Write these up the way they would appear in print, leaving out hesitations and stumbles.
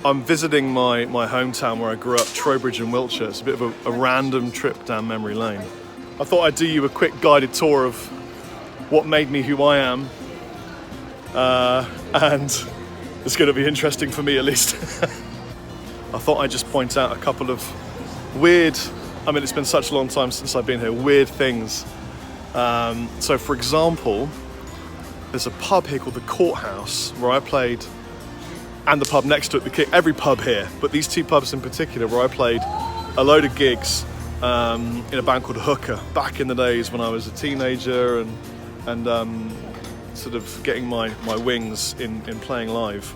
I'm visiting my hometown where I grew up, Trowbridge in Wiltshire. It's a bit of a random trip down memory lane. I thought I'd do you a quick guided tour of what made me who I am. And it's going to be interesting for me at least. I thought I'd just point out a couple of weird, I mean it's been such a long time since I've been here, weird things. So for example, there's a pub here called the Courthouse where I played, and the pub next to it, every pub here, but these two pubs in particular where I played a load of gigs in a band called Hooker back in the days when I was a teenager and sort of getting my wings in playing live.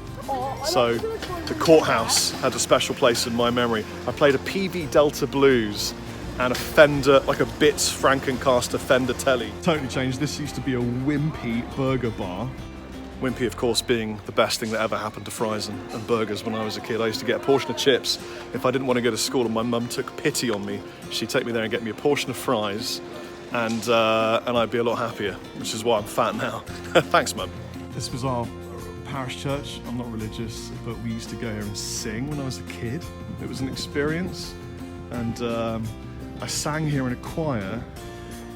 So the Courthouse had a special place in my memory. I played a PV Delta Blues and a Fender, like a Bitz Frankencaster Fender Telly. Totally changed. This used to be a Wimpy burger bar. Wimpy, of course, being the best thing that ever happened to fries and burgers when I was a kid. I used to get a portion of chips. If I didn't want to go to school and my mum took pity on me, she'd take me there and get me a portion of fries and I'd be a lot happier, which is why I'm fat now. Thanks, Mum. This was our parish church. I'm not religious, but we used to go here and sing when I was a kid. It was an experience, and I sang here in a choir,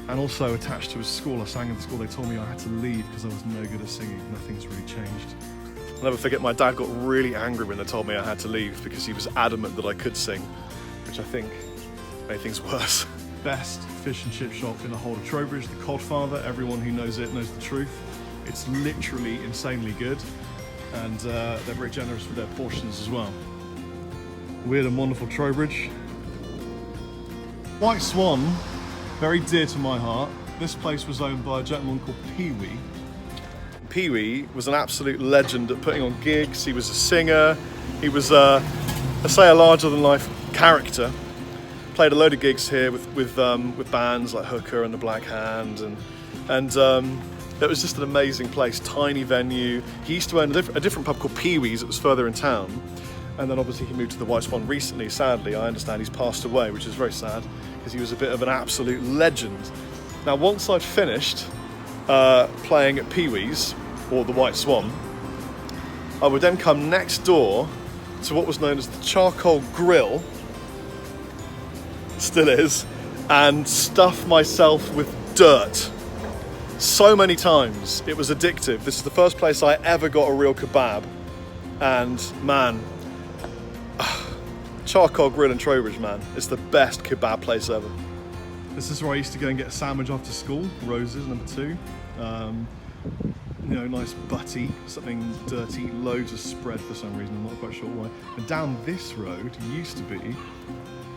and also attached to a school. I sang in the school. They told me I had to leave because I was no good at singing. Nothing's really changed. I'll never forget, my dad got really angry when they told me I had to leave because he was adamant that I could sing, which I think made things worse. Best fish and chip shop in the whole of Trowbridge, the Codfather. Everyone who knows it knows the truth. It's literally insanely good, and they're very generous with their portions as well. Weird and wonderful Trowbridge. White Swan, very dear to my heart. This place was owned by a gentleman called Pee-wee. Pee-wee was an absolute legend at putting on gigs. He was a singer. He was, a larger-than-life character. Played a load of gigs here with bands like Hooker and the Black Hand, and it was just an amazing place. Tiny venue. He used to own a different pub called Pee-wee's that was further in town, and then obviously he moved to the White Swan recently. Sadly, I understand he's passed away, which is very sad because he was a bit of an absolute legend. Now, once I'd finished playing at Pee-wee's or the White Swan, I would then come next door to what was known as the Charcoal Grill, still is, and stuff myself with dirt so many times. It was addictive. This is the first place I ever got a real kebab, and man, Charcoal Grill in Trowbridge, man, it's the best kebab place ever. This is where I used to go and get a sandwich after school, Roses, number 2. Nice butty, something dirty, loads of spread for some reason, I'm not quite sure why. And down this road used to be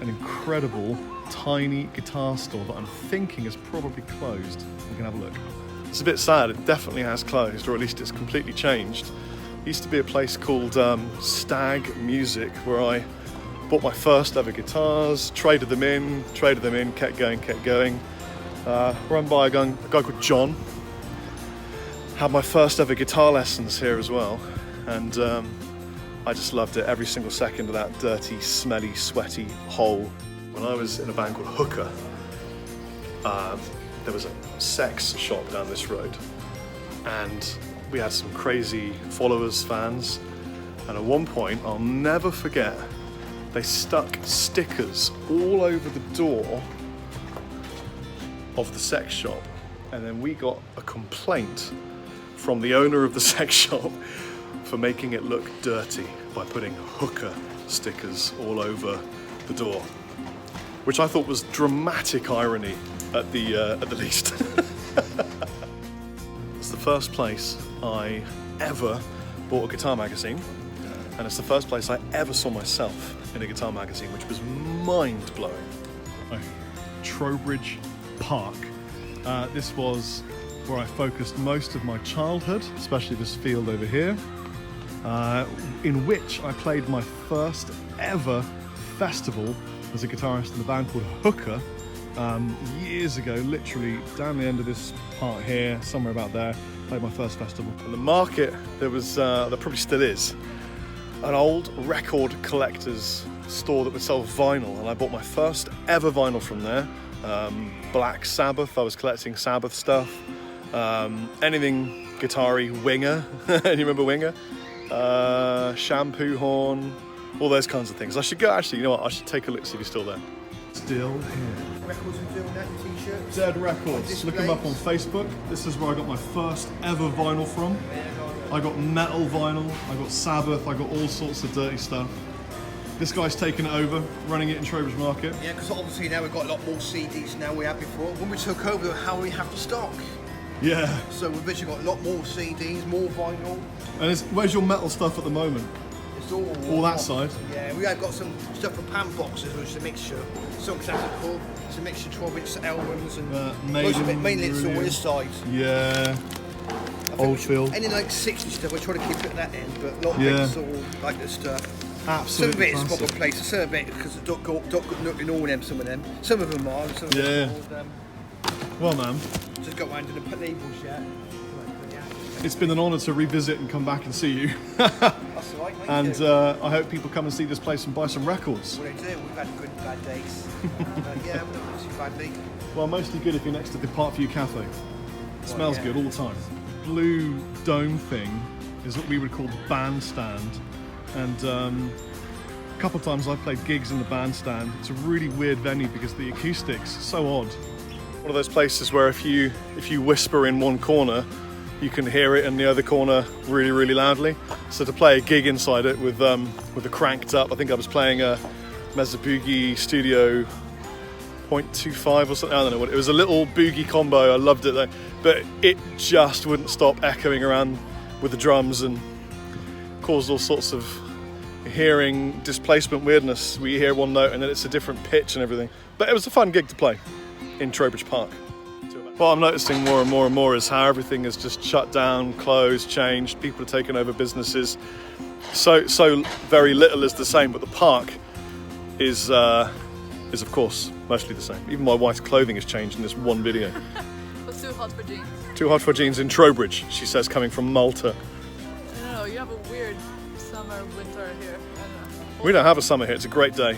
an incredible tiny guitar store that I'm thinking is probably closed. We can have a look. It's a bit sad, it definitely has closed, or at least it's completely changed. It used to be a place called Stag Music, where I bought my first ever guitars, traded them in, kept going. Run by a guy called John. Had my first ever guitar lessons here as well, and I just loved it, every single second of that dirty, smelly, sweaty hole. When I was in a band called Hooker, there was a sex shop down this road, and we had some crazy followers, fans, and at one point, I'll never forget, they stuck stickers all over the door of the sex shop, and then we got a complaint from the owner of the sex shop for making it look dirty by putting Hooker stickers all over the door, which I thought was dramatic irony at the least. It's the first place I ever bought a guitar magazine, and it's the first place I ever saw myself in a guitar magazine, which was mind-blowing. Trowbridge Park. This was where I focused most of my childhood, especially this field over here, in which I played my first ever festival as a guitarist in a band called Hooker, years ago, literally down the end of this part here, somewhere about there, played my first festival. In the market, there probably still is, an old record collector's store that would sell vinyl, and I bought my first ever vinyl from there. Black Sabbath, I was collecting Sabbath stuff, anything guitar-y, Winger, you remember Winger? shampoo horn, all those kinds of things. I should go, actually, you know what, I should take a look, see if he's still there. Still here. Records are doing that, t-shirts. Dead Records. Look him up on Facebook. This is where I got my first ever vinyl from. I got metal vinyl, I got Sabbath, I got all sorts of dirty stuff. This guy's taken it over, running it in Trowbridge Market. Yeah, because obviously now we've got a lot more CDs than we had before. When we took over, how we have to stock. Yeah. So we've literally got a lot more CDs, more vinyl. And where's your metal stuff at the moment? It's all that side? Yeah, we have got some stuff for pan boxes, which is a mixture. Some classical, it's a mixture of 12-inch albums, and most of it, mainly it's all this side. Yeah. Old feel. Any like 60 stuff, we're trying to keep it at that end, but a lot of it's all like this stuff. Absolutely. Some of it's got a place, some of it because the duck got nothing all them, some of them. Some of them are, some of them are. Well, man. Just got round to the labels yet. It's been an honour to revisit and come back and see you. That's all right, mate. And I hope people come and see this place and buy some records. Well, they do. We've had good and bad days. Yeah, we're not too badly. Well, mostly good if you're next to the Parkview Cafe. It smells good all the time. Blue dome thing is what we would call the bandstand. And a couple of times I've played gigs in the bandstand. It's a really weird venue because the acoustics are so odd. One of those places where if you whisper in one corner, you can hear it in the other corner really, really loudly. So to play a gig inside it with the cranked up, I think I was playing a Mezza Boogie Studio 0.25 or something, I don't know what, it was a little boogie combo, I loved it though, but it just wouldn't stop echoing around with the drums and caused all sorts of hearing displacement weirdness. We hear one note and then it's a different pitch and everything. But it was a fun gig to play in Trowbridge Park. What I'm noticing more and more and more is how everything is just shut down, closed, changed. People are taking over businesses. So very little is the same, but the park is of course mostly the same. Even my wife's clothing has changed in this one video. What's too hot for jeans? Too hot for jeans in Trowbridge, she says, coming from Malta. I don't know, you have a weird summer, winter here. I don't know. We don't have a summer here, it's a great day.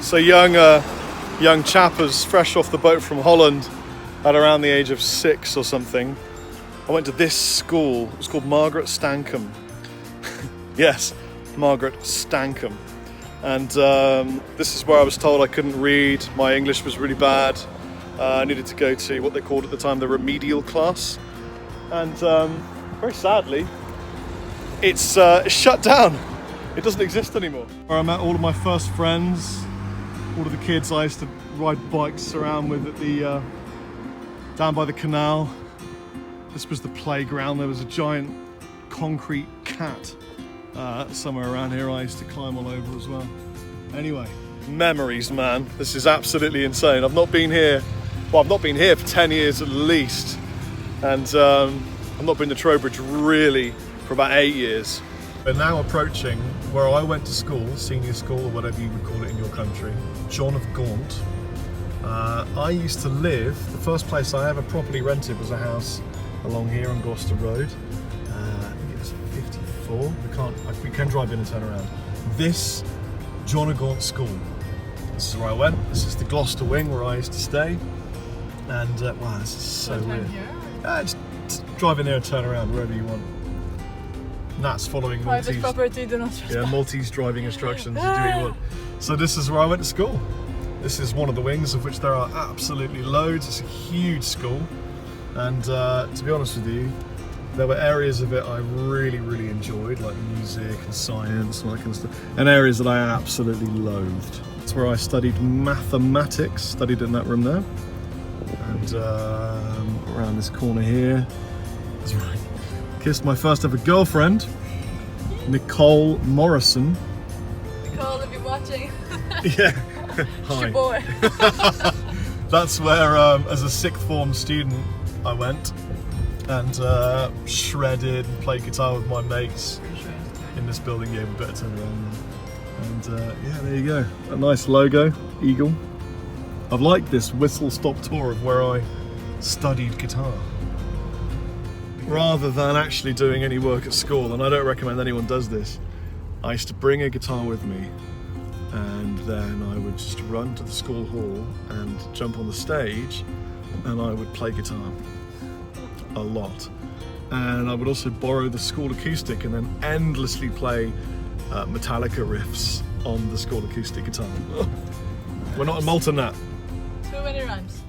So young Chappers, fresh off the boat from Holland, at around the age of 6 or something. I went to this school, it was called Margaret Stankham. Yes, Margaret Stankham. And this is where I was told I couldn't read, my English was really bad. I needed to go to what they called at the time the remedial class. And very sadly, it's shut down. It doesn't exist anymore. Where I met all of my first friends, all of the kids I used to ride bikes around with at the down by the canal. This was the playground. There was a giant concrete cat somewhere around here I used to climb all over as well. Anyway, memories, man. This is absolutely insane. I've not been here for 10 years at least, and I've not been to Trowbridge really for about 8 years. We're now approaching where I went to school, senior school or whatever you would call it in your country, John of Gaunt. I used to live, the first place I ever properly rented was a house along here on Gloucester Road. I think it was 54, we can drive in and turn around. This John of Gaunt school, this is where I went, this is the Gloucester wing where I used to stay. And wow, this is so weird. Just drive in there and turn around wherever you want. Nat's following Private Maltese, property, do not trespass. Maltese driving instructions, you do what you want. So this is where I went to school. This is one of the wings, of which there are absolutely loads. It's a huge school, and to be honest with you, there were areas of it I really, really enjoyed, like music and science and all that kind of stuff, and areas that I absolutely loathed. That's where I studied mathematics, studied in that room there, and around this corner here, that's right. Kissed my first ever girlfriend, Nicole Morrison. Nicole, if you're watching. Yeah. Hi. Your boy. That's where, as a sixth form student, I went and shredded and played guitar with my mates in this building. Yeah, we better turn around. And yeah, there you go. A nice logo, eagle. I've liked this whistle-stop tour of where I studied guitar, rather than actually doing any work at school, and I don't recommend anyone does this. I used to bring a guitar with me, and then I would just run to the school hall and jump on the stage, and I would play guitar a lot. and I would also borrow the school acoustic and then endlessly play Metallica riffs on the school acoustic guitar. We're not in Malta Nat. Too many rhymes.